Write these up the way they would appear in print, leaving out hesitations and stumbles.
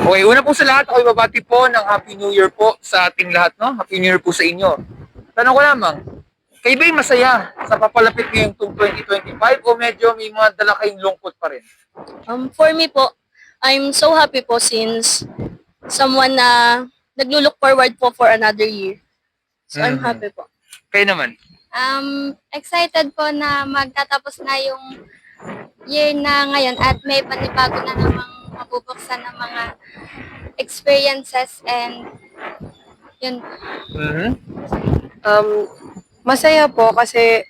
Okay, una po sa lahat, ako'y babati po ng Happy New Year po sa ating lahat, no? Happy New Year po sa inyo. Tanong ko lamang, kayo ba'y masaya sa papalapit ngayong 2025 o medyo may mga dala kayong lungkot pa rin? For me po, I'm so happy po since someone na naglo-look forward po for another year. So I'm Mhm. happy po. Kayo naman? Excited po na magtatapos na yung year na ngayon at may panibago na namang mabubuksan ng mga experiences and yun. Mhm. Um, Masaya po kasi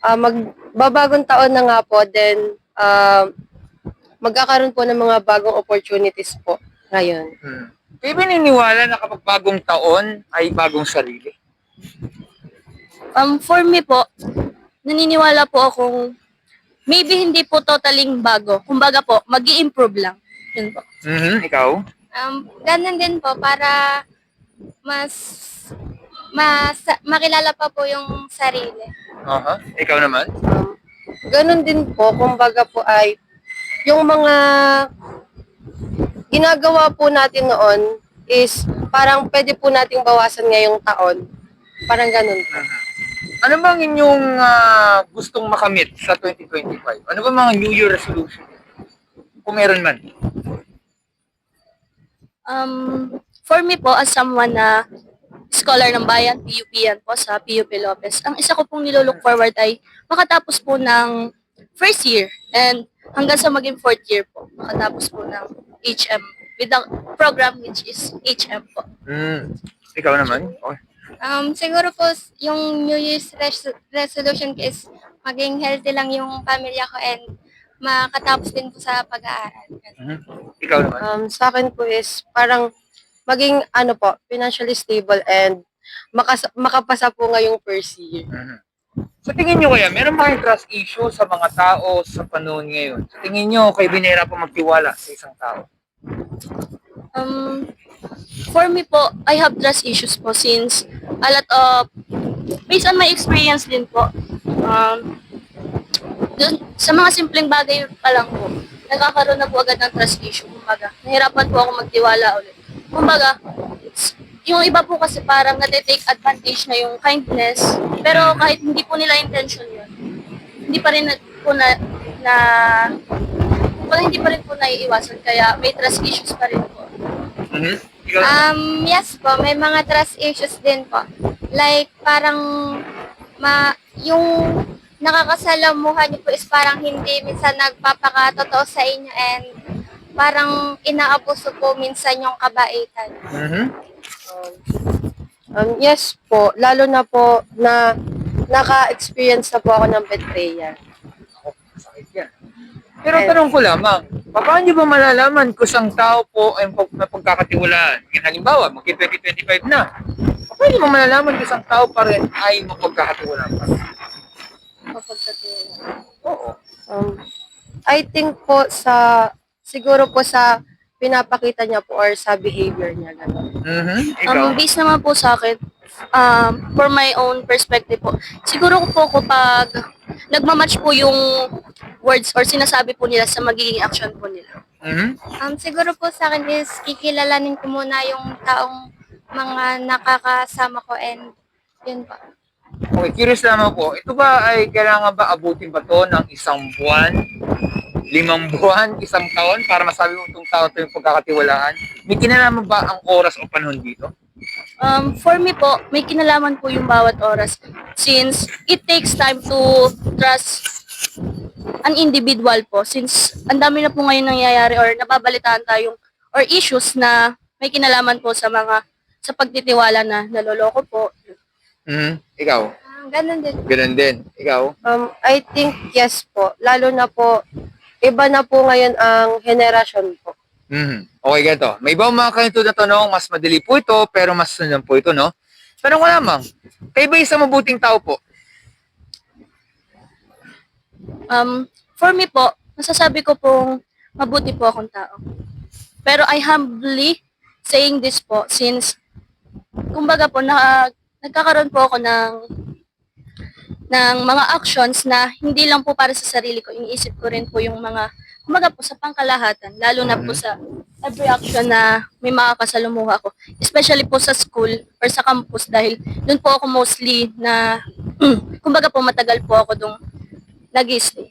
magbabagong taon na nga po, then magkakaroon po ng mga bagong opportunities po ngayon. Mhm. Kayo ba naniniwala na kapag bagong taon ay bagong sarili? For me po, naniniwala po akong maybe hindi po totaling bago. Kumbaga po, mag-i-improve lang. Yun po. Mhm. Ikaw? Ganun din po para mas makilala pa po yung sarili. Aha. Ikaw naman? Ganun din po, kumbaga po ay yung mga ginagawa po natin noon is parang pwede po nating bawasan ngayong taon. Parang ganun po. Ano bang inyong gustong makamit sa 2025? Ano ba mga New Year resolution? Kung meron man. For me po, as someone na scholar ng bayan, PUP yan po sa PUP Lopez, ang isa ko pong nilolook forward ay makatapos po ng first year and hanggang sa maging fourth year po, makatapos po ng HM with the program which is HM po. Ikaw naman? Okay. Siguro po yung New Year's resolution ko is maging healthy lang yung pamilya ko and makatapos din po sa pag-aaral. Ikaw naman? Sa akin po is parang maging financially stable and makapasa po ngayong first year. Sa tingin nyo kaya, meron ba kayong trust issue sa mga tao sa panahon ngayon? Sa tingin nyo, kayo binahirapan magtiwala sa isang tao? For me po, I have trust issues po since a lot of, based on my experience din po, sa mga simpleng bagay pa lang po, nagkakaroon na po agad ng trust issue. Kumbaga, nahirapan po ako magtiwala ulit. Kumbaga, yung iba po kasi parang nati-take advantage na yung kindness, pero kahit hindi po nila intention yun, hindi pa rin po hindi pa rin po naiiwasan, kaya may trust issues pa rin po. Ikaw? Yes po, may mga trust issues din po. Like, parang yung nakakasalamuhan niyo po is parang hindi minsan nagpapakatotoo sa inyo and parang inaabuso po minsan yung kabaitan. Yes po, lalo na po na naka-experience na po ako ng betrayal. Sakit yan. Pero tanong ko lamang, paano nyo ba malalaman kung isang tao po ay may pagkakatiwalaan? Halimbawa, mag-2025 na. Paano nyo ba malalaman kung isang tao pa rin ay mapagkakatiwalaan pa rin? Oo. I think po siguro po sa pinapakita niya po or sa behavior niya. Ganun. Ikaw? Based naman po sa akin, for my own perspective po, siguro po kapag nagmamatch po yung words or sinasabi po nila sa magiging action po nila. Siguro po sa akin is kikilalanin ko muna yung taong mga nakakasama ko and yun po. Okay, curious lamang po, ito ba ay kailangan ba abutin ba to ng isang buwan, 5 buwan, isang taon para masabi mo itong tao ito yung pagkakatiwalaan? May kinalaman ba ang oras o panahon dito? For me po, may kinalaman po yung bawat oras since it takes time to trust an individual po since ang dami na po ngayon nangyayari or nababalitaan tayong or issues na may kinalaman po sa pagtitiwala na naloloko po. Ikaw? Ganun din. Ganun din. Ikaw? I think yes po, lalo na po, iba na po ngayon ang henerasyon po. Okay, ganito. May ibang mga kanito na tanong, mas madali po ito, pero mas sundan po ito, no? Tanong ko lamang, kayo ba isang mabuting tao po? For me po, masasabi ko pong mabuti po akong tao. Pero I humbly saying this po since kumbaga po nagkakaroon po ako ng mga actions na hindi lang po para sa sarili ko, iniisip ko rin po yung mga kumbaga po sa pangkalahatan, lalo na po sa every action na may makakasalumuha ko. Especially po sa school or sa campus dahil doon po ako mostly na, kumbaga po matagal po ako doon nag-stay.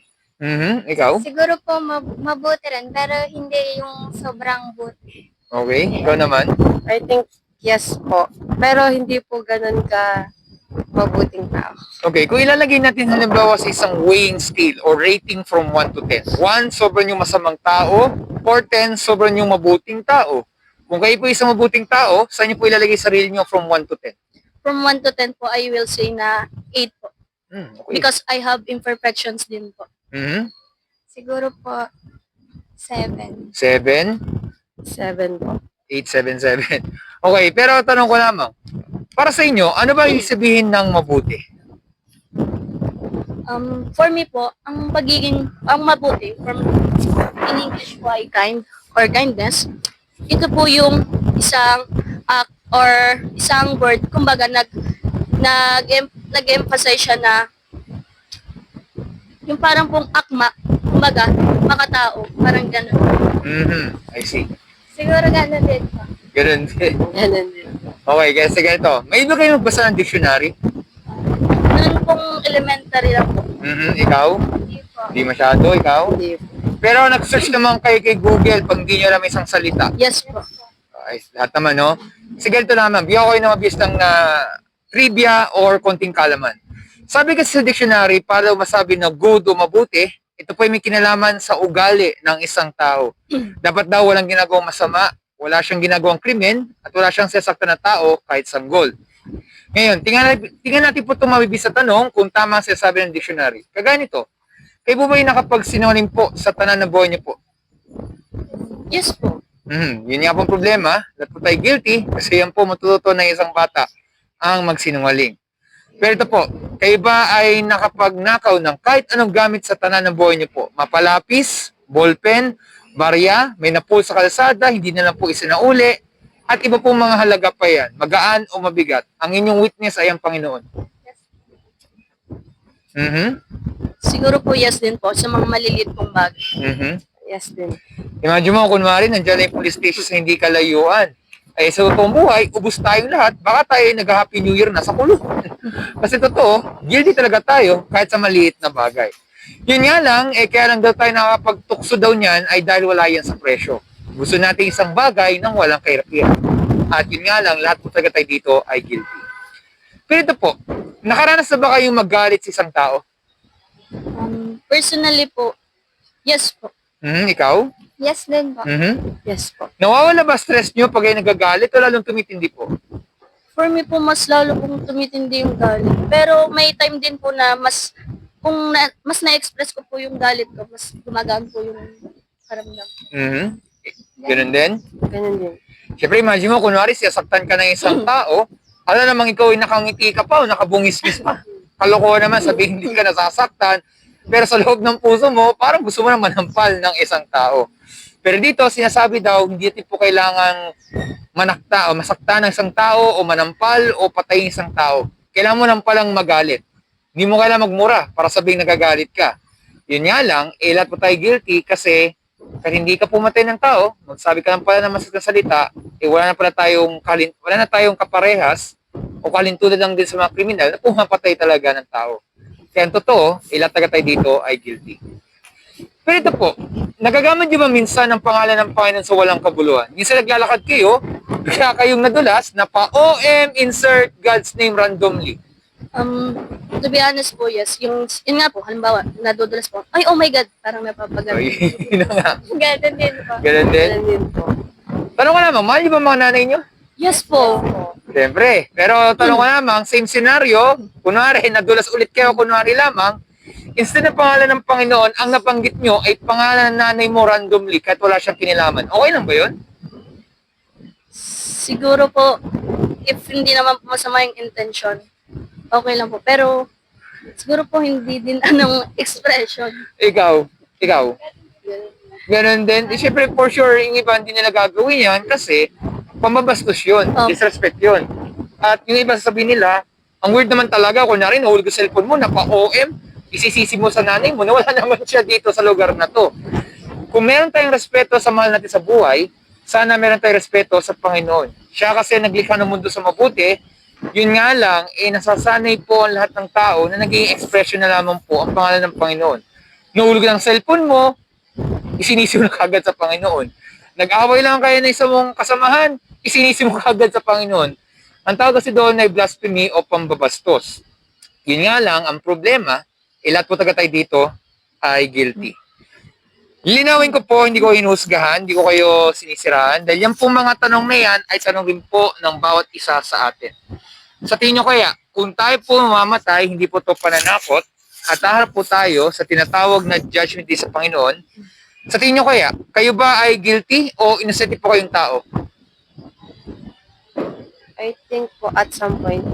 Ikaw? Siguro po mabuti rin, pero hindi yung sobrang buti. Okay. Ikaw naman? I think yes po. Pero hindi po ganun ka mabuting tao. Okay, kung ilalagay natin halimbawa sa isang weighing scale or rating from 1 to 10. 1, sobrang yung masamang tao, or 10, sobrang yung mabuting tao. Kung kayo po isang mabuting tao, saan niyo po ilalagay sarili niyo from 1 to 10? From 1 to 10 po, I will say na 8 po. Okay. Because I have imperfections din po. Siguro po 7. 7, 7 po. 8, 7, 7. Okay, pero tanong ko lamang, para sa inyo, ano ba ibig sabihin ng mabuti? For me po, ang mabuti, in English po ay kind or kindness, ito po yung isang act or isang word, kumbaga nag-emphasize siya na yung parang pong akma, kumbaga, makatao, parang gano'n. I see. Siguro gano'n din po. Ganun din. Ganun din. Okay, kaya sige ito. May iba kayo magbasa ng dictionary? Noon pong elementary lang po. Ikaw? Hindi po. Hindi masyado, ikaw? Hindi po. Pero nag-search naman kayo kay Google pag hindi nyo alam isang salita. Yes po. Ay, lahat naman, no? Sige, ito naman. Bigyan ko kayo ng mabilis ng trivia or konting kalaman. Sabi kasi sa dictionary, para masabi na good o mabuti, ito po ay may kinalaman sa ugali ng isang tao. Dapat daw walang ginagawang masama, wala siyang ginagawang krimen, at wala siyang sasaktan na tao kahit sanggol. Ngayon, tingnan natin po itong mabibis sa tanong kung tama ang sinasabi ng dictionary. Kagaya nito, kayo po ba yung nakapagsinungaling po sa tanan ng buhay niyo po? Yes po. Yun nga pong problema, lahat po tayo guilty kasi yan po matututo ng isang bata ang magsinungaling. Pero ito po, kayo ba ay nakapagnakaw ng kahit anong gamit sa tanan ng buhay niyo po? Mapalapis, ballpen, barya, may napul sa kalsada, hindi na lang po isinauli, at iba pong mga halaga pa yan, magaan o mabigat. Ang inyong witness ay ang Panginoon. Siguro po yes din po sa mga maliliit pong bagay. Yes din. Imagine mo, kunwari, nandiyan na yung police station sa hindi kalayuan. Ay, sa totoong buhay, ubus tayong lahat. Baka tayo nag-Happy New Year na sa kulong. Kasi totoo, guilty talaga tayo kahit sa maliit na bagay. Yun nga lang, kaya lang daw tayo nakapagtukso daw niyan ay dahil wala yan sa presyo. Gusto natin isang bagay nang walang kahirap-hirap. At yun nga lang, lahat po talaga tayo dito ay guilty. Pero ito po, nakaranas na ba kayong magalit sa isang tao? Personally po, yes po. Ikaw? Yes din po. Yes po. Nawawala ba stress nyo pag kayo nagagalit o lalong tumitindi po? For me po, mas lalo pong tumitindi yung galit. Pero may time din po na mas na-express ko po yung galit ko, mas gumagaan po yung karamdam. Ganun din? Ganun din. Siyempre, imagine mo, kunwari, siyasaktan ka ng isang tao, alam namang ikaw ay nakangiti ka pa o nakabungis-ngis pa. Kalokohan naman, sabihin hindi ka nasasaktan, pero sa loob ng puso mo, parang gusto mo na manampal ng isang tao. Pero dito, sinasabi daw, hindi po kailangang manakta o masakta ng isang tao o manampal o patayin isang tao. Kailangan mo nang palang magalit. Hindi mo kailangan magmura para sabing nagagalit ka. Yun nga lang, lahat po tayo guilty kasi kahit hindi ka pumatay ng tao, magsabi ka lang pala ng masakitang salita, wala na tayong kaparehas o kalintulad lang din sa mga kriminal na pumapatay talaga ng tao. Kaya ang totoo, lahat taga tayo dito ay guilty. Pero ito po, nagagamit niyo ba minsan ang pangalan ng Panginoon sa walang kabuluhan? Minsan naglalakad kayo, kaya kayong nadulas na pa-OM insert God's name randomly. To be honest po, yes. Yun nga po, halimbawa, nadudulas po. Ay, oh my God, parang napapagano. Ay, yun na nga. Gano'n din po. Ganun din. Ganun din po. Tanong ko naman, mahal niyo ba mga nanay niyo? Yes po. Siyempre. Pero tanong ko naman, same scenario, kunwari, nadulas ulit kayo, kunwari lamang, instead na pangalan ng Panginoon, ang nabanggit nyo ay pangalan ng nanay mo randomly kahit wala siyang kinilaman. Okay lang ba yun? Siguro po, if hindi naman po masama yung intention, okay lang po. Pero, siguro po hindi din anong expression. Ikaw. Ganun din. Siyempre, for sure, yung iba hindi nila gagawin yan kasi pambabastos yun. Oh. Disrespect yun. At yung iba sasabihin nila, ang weird naman talaga, kunyari, nahulog yung cellphone mo, napa-OM, isisisi mo sa nanay mo na wala naman siya dito sa lugar na to. Kung meron tayong respeto sa mahal natin sa buhay, sana meron tayong respeto sa Panginoon. Siya kasi naglikha ng mundo sa mabuti, yun nga lang, nasasanay po ang lahat ng tao na naging expression na lamang po ang pangalan ng Panginoon. Nahulog ng cellphone mo, isinisiw na kagad sa Panginoon. Nag-away lang kayo na isang mong kasamahan, isinisiw mo kagad sa Panginoon. Ang tawag kasi doon ay blasphemy o pambabastos. Yun nga lang, ang problema, lahat po taga tayo dito ay guilty. Linawin ko po, hindi ko hinusgahan, hindi ko kayo sinisiraan, dahil yan po mga tanong na yan ay tanong rin po ng bawat isa sa atin. Sa tingin nyo kaya, kung tayo po mamamatay, hindi po ito pananakot, at haharap po tayo sa tinatawag na judgment day sa Panginoon, sa tingin nyo kaya, kayo ba ay guilty o innocent po kayong tao? I think po at some point,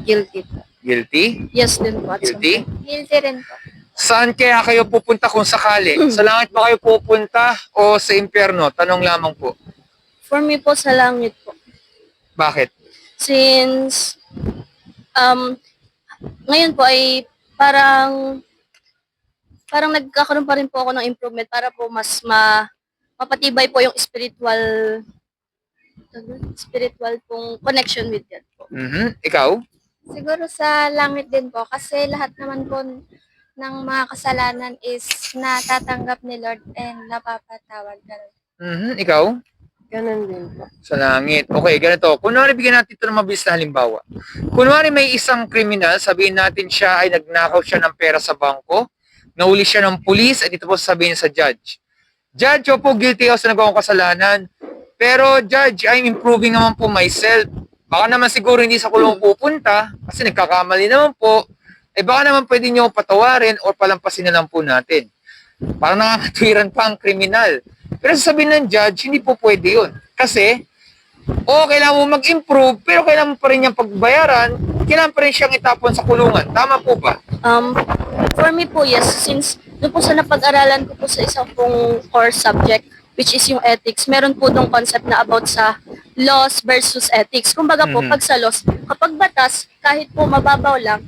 guilty po. Guilty? Yes din po. At Guilty? Guilty rin po. Saan kaya kayo pupunta kung sakali? Sa langit ba kayo pupunta o sa impyerno? Tanong lamang po. For me po, sa langit po. Bakit? Since, ngayon po ay parang nagkakaroon pa rin po ako ng improvement para po mas mapatibay po yung spiritual pong connection with God po. Ikaw? Siguro sa langit din po kasi lahat naman po ng mga kasalanan is natatanggap ni Lord and napapatawad. Ganun. Ikaw? Ganun din po. Sa langit. Okay, ganito. Kunwari, bigyan natin ito ng mabilis na halimbawa. Kunwari, may isang kriminal, sabihin natin siya ay nagnakaw siya ng pera sa bangko, nahuli siya ng pulis, at ito po sabihin sa judge. Judge, opo, guilty ako sa nagawang kasalanan. Pero, Judge, I'm improving naman po myself. Baka naman siguro hindi sa kulong pupunta, kasi nagkakamali naman po. Baka naman pwede nyo patawarin o palampasin na lang po natin. Parang nakakatwiran pa ang kriminal. Pero sasabihin ng judge, hindi po pwede yun. Kasi, kailangan mo mag-improve, pero kailangan mo pa rin niyang pagbayaran, kailangan pa rin siyang itapon sa kulungan. Tama po ba? For me po, yes. Since doon po sa napag-aralan ko po sa isang pong core subject, which is yung ethics, meron po dong concept na about sa laws versus ethics. Kumbaga po, pag sa laws, kapag batas, kahit po mababaw lang,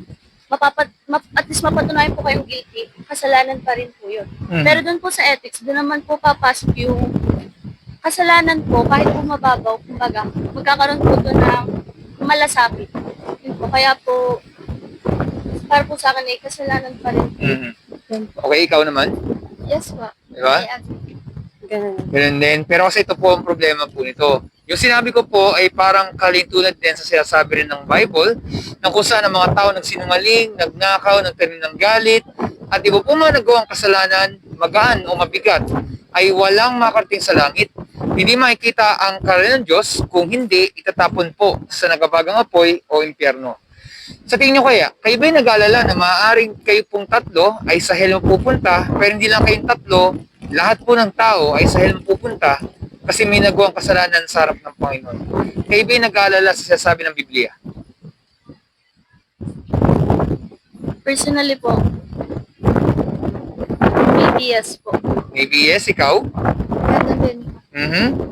at least mapatunayan po kayong guilty, kasalanan pa rin po yun. Pero doon po sa ethics, doon naman po papasok yung kasalanan po, kahit po mababaw, kumbaga, magkakaroon po doon ng malasapit. Yun po, kaya po, para po sa akin ay kasalanan pa rin. Okay, ikaw naman? Yes po. Diba? I agree. Ganun din. Pero kasi ito po ang problema po nito. Yung sinabi ko po ay parang kalintulad din sa sinasabi rin ng Bible na kung saan ang mga tao nagsinungaling, nagnakaw, nagtanim ng galit, at iba po mga nagawang kasalanan, magaan o mabigat, ay walang makarating sa langit. Hindi makikita ang karamihan ng Diyos kung hindi itatapon po sa nagabagang apoy o impyerno. Sa tingin nyo kaya, kayo ba'y nag-aalala na maaaring kayo pong tatlo ay sa hell pupunta, pero hindi lang kayong tatlo, lahat po ng tao ay sa hell pupunta kasi may nagawang kasalanan sa harap ng Panginoon. Kayo ba'y nag-aalala sa sinasabi ng Biblia? Personally po, maybe yes po. Maybe yes, ikaw? Ganun din po.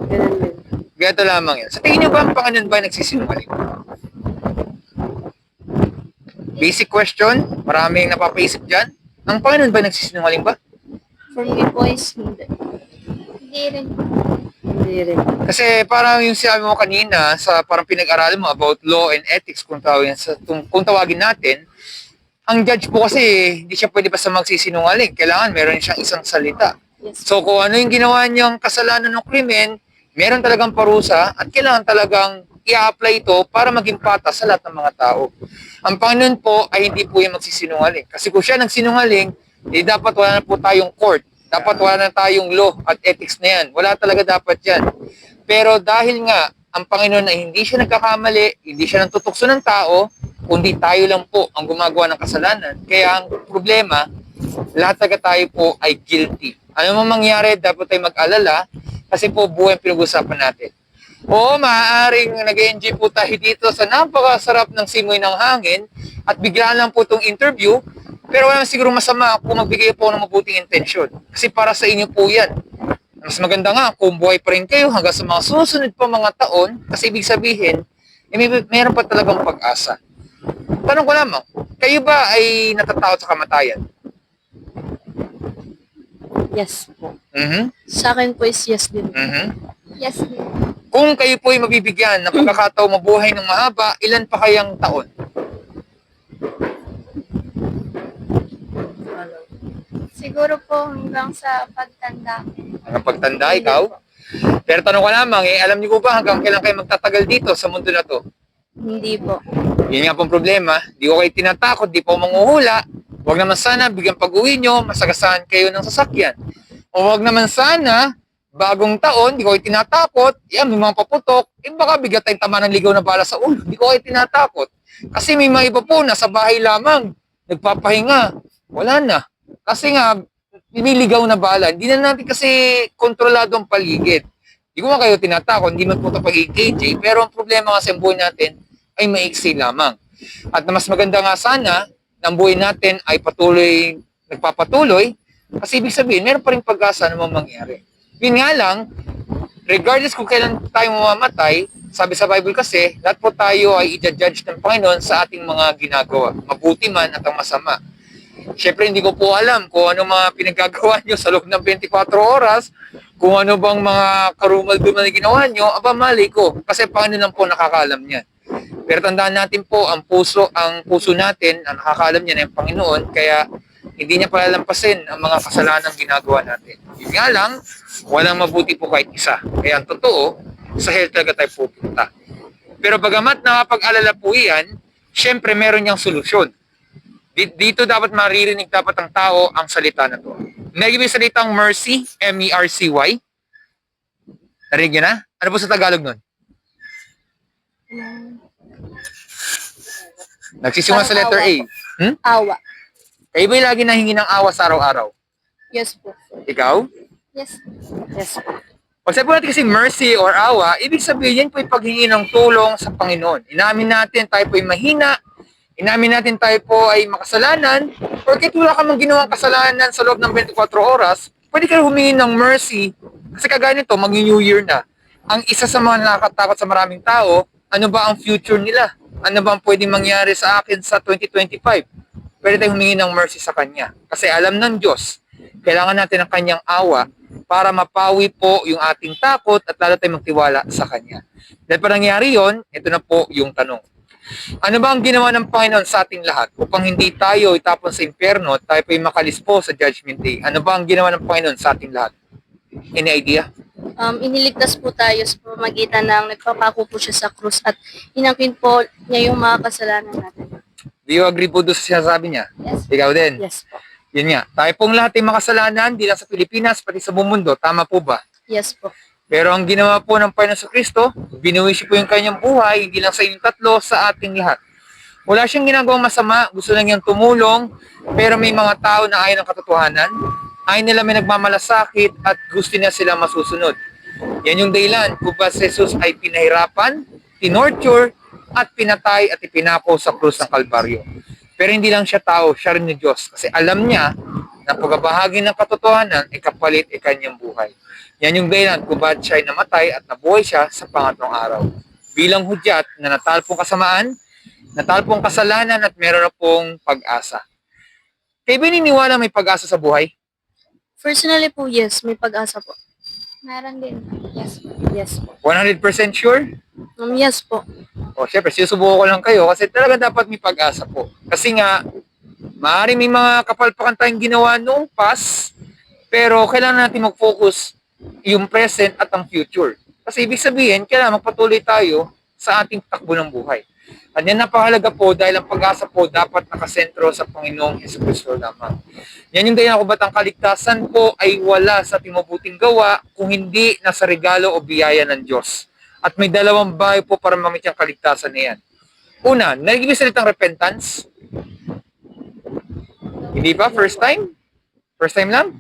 Ganun din. Ganito lamang yan. Sa tingin nyo ba ang Panginoon ba nagsisinungaling? Basic question, maraming napapaisip dyan. Ang Panginoon ba nagsisinungaling ba? For me po is hindi. Hindi rin po. Hindi rin. Kasi parang yung sinabi mo kanina sa parang pinag-aralan mo about law and ethics kung tawagin natin, ang judge po kasi hindi siya pwede basta magsisinungaling. Kailangan meron siyang isang salita. Yes. So kung ano yung ginawa niyang kasalanan ng krimen, meron talagang parusa at kailangan talagang i-apply ito para maging patas sa lahat ng mga tao. Ang Panginoon po ay hindi po yung magsisinungaling. Kasi kung siya nagsinungaling, dapat wala na po tayong court. Dapat wala na tayong law at ethics na yan. Wala talaga dapat yan. Pero dahil nga, ang Panginoon ay hindi siya nagkakamali, hindi siya nagtutukso ng tao, kundi tayo lang po ang gumagawa ng kasalanan. Kaya ang problema, lahat taga tayo po ay guilty. Ano mang mangyari, dapat tayo mag-alala kasi po buhay ang pinag-usapan natin. Oo, maaaring nag-enjoy po tayo dito sa napakasarap ng simoy ng hangin at bigla lang po itong interview, pero wala siguro masama kung magbigay po ng mabuting intensyon. Kasi para sa inyo po yan. Mas maganda nga kung buhay pa rin kayo hanggang sa mga susunod pa mga taon kasi ibig sabihin, mayroon pa talagang pag-asa. Tanong ko lamang, kayo ba ay natatakot sa kamatayan? Yes po. Mhm. Sa akin po is yes din. Mhm. Yes din. Kung kayo po ay mabibigyan ng pagkakataong mabuhay ng mahaba, ilan pa kayang taon? Siguro po hanggang sa pagtanda. Hanggang pagtanda, ikaw? Pero tanong ko lamang, alam niyo po ba hanggang kailan kayo magtatagal dito sa mundo na to? Hindi po. Yun nga pong problema, di ko kayo tinatakot, di po manguhula. Huwag naman sana, bigyan pag-uwi nyo, masagasaan kayo ng sasakyan. O huwag naman sana, bagong taon, di ko kayo tinatakot, yan, may mga paputok, baka bigyan tayong tama ng ligaw na bala sa ulo. Di ko kayo tinatakot. Kasi may mga iba po, nasa bahay lamang, nagpapahinga, wala na. Kasi nga, niligaw na bala. Hindi na natin kasi kontrolado ang paligid. Hindi ko nga kayo tinatakot, hindi man po ito pag-KJ, pero ang problema kasi ang buhay natin ay maiksi lamang. At na mas maganda nga sana na ang buhay natin ay patuloy, nagpapatuloy, kasi ibig sabihin, meron pa rin pag-asa na mangyari. Yun nga lang, regardless kung kailan tayo mamamatay, sabi sa Bible kasi, lahat po tayo ay i-judge ng Panginoon sa ating mga ginagawa, mabuti man at ang masama. Siyempre, hindi ko po alam kung ano mga pinagagawa nyo sa loob ng 24 oras, kung ano bang mga karumal-dumal na ginawa nyo, mali ko. Kasi Panginoon lang po nakakaalam niyan. Pero tandaan natin po, ang puso natin, ang nakakaalam niya na yung Panginoon, kaya hindi niya palalampasin ang mga kasalanang ginagawa natin. Yun nga lang, walang mabuti po kahit isa. Kaya ang totoo, sa hell talaga tayo pupunta. Pero bagamat nakapag-alala po yan, syempre meron niyang solusyon. Dito dapat maririnig dapat ang tao ang salita na to. Narinig yung salitang mercy, M-E-R-C-Y. Narinig niyo na? Ano po sa Tagalog nun? Nagsisimula sa letter A. Awa. Kayo ba'y lagi nahingi ng awa sa araw-araw? Yes po. Ikaw? Yes. Yes po. Pag sabi po natin kasi mercy or awa, ibig sabihin yan po yung paghingi ng tulong sa Panginoon. Inamin natin tayo po ay mahina, inamin natin tayo po ay makasalanan, or kahit wala ka mang ginawang kasalanan sa loob ng 24 oras, pwede kayo humingi ng mercy. Kasi kagaya nito, mag-New Year na. Ang isa sa mga nakakatakot sa maraming tao, ano ba ang future nila? Ano ba ang pwedeng mangyari sa akin sa 2025? Pwede tayong humingi ng mercy sa Kanya. Kasi alam ng Diyos, kailangan natin ang Kanyang awa para mapawi po yung ating takot at lalo tayong magtiwala sa Kanya. Dahil para nangyari yon, ito na po yung tanong. Ano ba ang ginawa ng Panginoon sa ating lahat upang hindi tayo itapon sa impyerno at tayo po'y makalispo sa Judgment Day? Ano ba ang ginawa ng Panginoon sa ating lahat? Any idea? Iniligtas po tayo sa pamamagitan ng nagpapako po siya sa krus at inangkin po niya yung mga kasalanan natin. Do you agree po doon sa sinasabi niya? Yes. Ikaw din? Yes po. Yun nga. Tayo pong lahat ay makasalanan, di lang sa Pilipinas, pati sa buong mundo. Tama po ba? Yes po. Pero ang ginawa po ng Panginoon sa Kristo, binuwi siya po yung kanyang buhay, hindi lang sa inyong tatlo, sa ating lahat. Wala siyang ginagawang masama, gusto lang niyang tumulong, pero may mga tao na ayaw ng katotohanan, ayaw nila may nagmamalasakit at gusto niya sila masusunod. Yan yung dahilan kung ba si Jesus ay pinahirapan, tinorture, at pinatay at ipinako sa krus ng Kalbaryo. Pero hindi lang siya tao, siya rin ni Diyos. Kasi alam niya na pagbabahagi ng katotohanan, ikapalit kanyang buhay. Yan yung dahilan kung bakit siya ay namatay at nabuhay siya sa pangatlong araw. Bilang hudyat na natalpong kasamaan, natalpong kasalanan at meron na pong pag-asa. Kayo ba niniwala may pag-asa sa buhay? Personally po, yes. May pag-asa po. Meron din. Yes. Yes po. 100% sure? Yes po. O syempre, sinusubukan ko lang kayo kasi talaga dapat may pag-asa po. Kasi nga, maaaring may mga kapalpakan tayong ginawa noong past, pero kailangan natin mag-focus yung present at ang future. Kasi ibig sabihin, kailangan magpatuloy tayo sa ating takbo ng buhay. At yan napakahalaga po dahil ang pag-asa po dapat nakasentro sa Panginoong Jesucristo lamang. Yan yung dahilan kung ba't ang kaligtasan po ay wala sa ating mabuting gawa kung hindi nasa regalo o biyaya ng Diyos. At may dalawang bagay po para mamit yung kaligtasan na yan. Una, narinig yung salitang repentance? Hindi ba? First time? First time lang?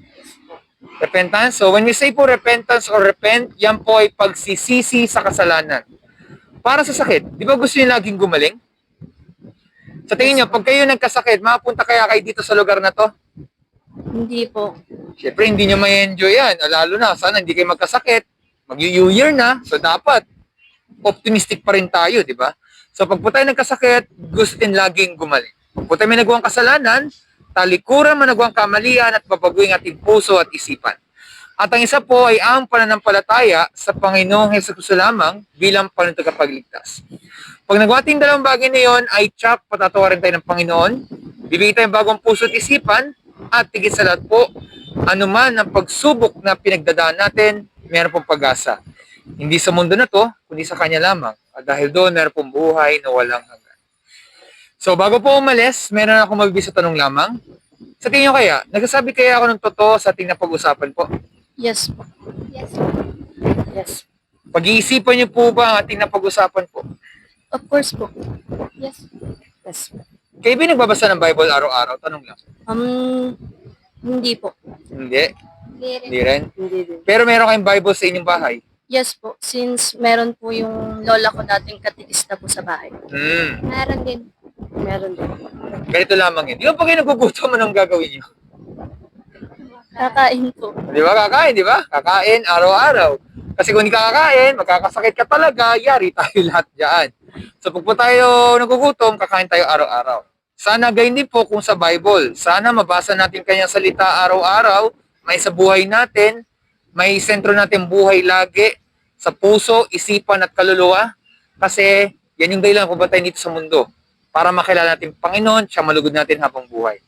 Repentance. So when we say po repentance or repent, yan po ay pagsisisi sa kasalanan. Para sa sakit, di ba gusto niyo laging gumaling? Sa tingin niyo, pag kayo nagkasakit, makapunta kaya kayo dito sa lugar na to? Hindi po. Siyempre, hindi nyo may enjoy yan. Lalo na, sana hindi kayo magkasakit. Mag-New Year na, so dapat optimistic pa rin tayo, di ba? So pag po tayo nagkasakit, gusto din laging gumaling. Pag po tayo may nagawang kasalanan, talikuran managwang kamalian at babaguhin ating puso at isipan. At ang isa po ay ang pananampalataya sa Panginoong Hesus lamang bilang tagapagligtas. Pag nagawa ating dalawang bagay na yon, ay tsak, patatawarin tayo ng Panginoon, bibigyan tayong bagong puso at isipan, at tigit sa lahat po, anuman ang pagsubok na pinagdadaan natin, meron pong pag-asa. Hindi sa mundo na to, kundi sa Kanya lamang. At dahil doon, meron pong buhay na walang hanggan. So, bago po umalis, meron akong magbibigay sa tanong lamang. Sa tingin nyo kaya, nagsasabi kaya ako ng totoo sa ating napag-usapan po? Yes po. Yes. Yes. Pag-iisipan niyo po ba ang ating napag-usapan po? Of course po. Yes. Yes. Kayo ba nagbabasa ng Bible araw-araw? Tanong lang. Hindi po. Hindi. Hindi rin. Hindi rin. Hindi din. Pero meron kayong Bible sa inyong bahay? Yes po. Since meron po yung lola ko dating katikista po sa bahay. Meron din. Meron din. Ganito lamang yun. Di ba pag kayo nagugutom, anong gagawin niyo? Kakain po. Di ba kakain, di ba? Kakain araw-araw. Kasi kung hindi ka kakain, magkakasakit ka talaga, yari tayo lahat dyan. So pag po tayo nagugutom, kakain tayo araw-araw. Sana gayon din po kung sa Bible. Sana mabasa natin kanyang salita araw-araw, may sa buhay natin, may sentro natin buhay lagi, sa puso, isipan at kaluluwa. Kasi yan yung dahilan kung ba tayo dito sa mundo. Para makilala natin Panginoon, siya malugod natin habang buhay.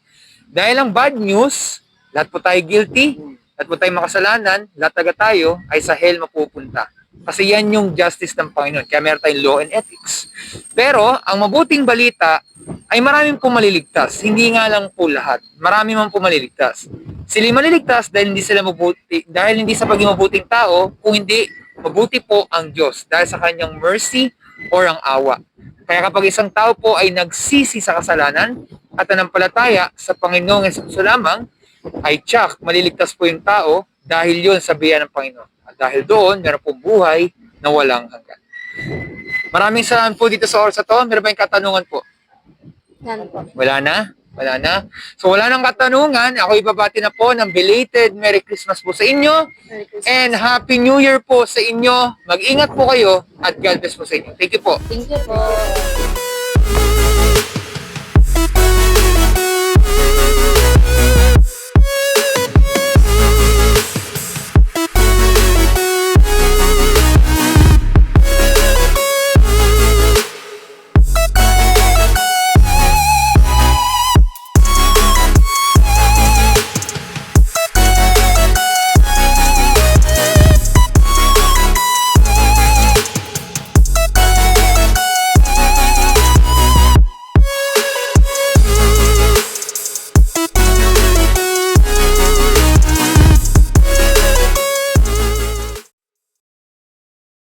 Dahil ang bad news, lahat po tayo guilty, lahat po tayo makasalanan, lahat taga tayo ay sa hell mapupunta. Kasi yan yung justice ng Panginoon. Kaya meron tayong law and ethics. Pero, ang mabuting balita ay maraming po maliligtas. Hindi nga lang po lahat. Marami man po maliligtas. Sila maliligtas dahil hindi sila mabuti, dahil hindi sa pagiging mabuting tao, kung hindi mabuti po ang Diyos dahil sa kanyang mercy or ang awa. Kaya kapag isang tao po ay nagsisi sa kasalanan at nanampalataya sa Panginoong Hesus lamang, ay tsak, maliligtas po yung tao dahil yun sa biyaya ng Panginoon. At dahil doon, meron pong buhay na walang hanggan. Maraming salamat po dito sa oras na to. Meron ba yung katanungan po? Yan po. Wala na? Wala na? So wala nang katanungan. Ako ibabati na po ng belated Merry Christmas po sa inyo. Merry Christmas. And Happy New Year po sa inyo. Mag-ingat po kayo at God bless po sa inyo. Thank you po. Thank you po.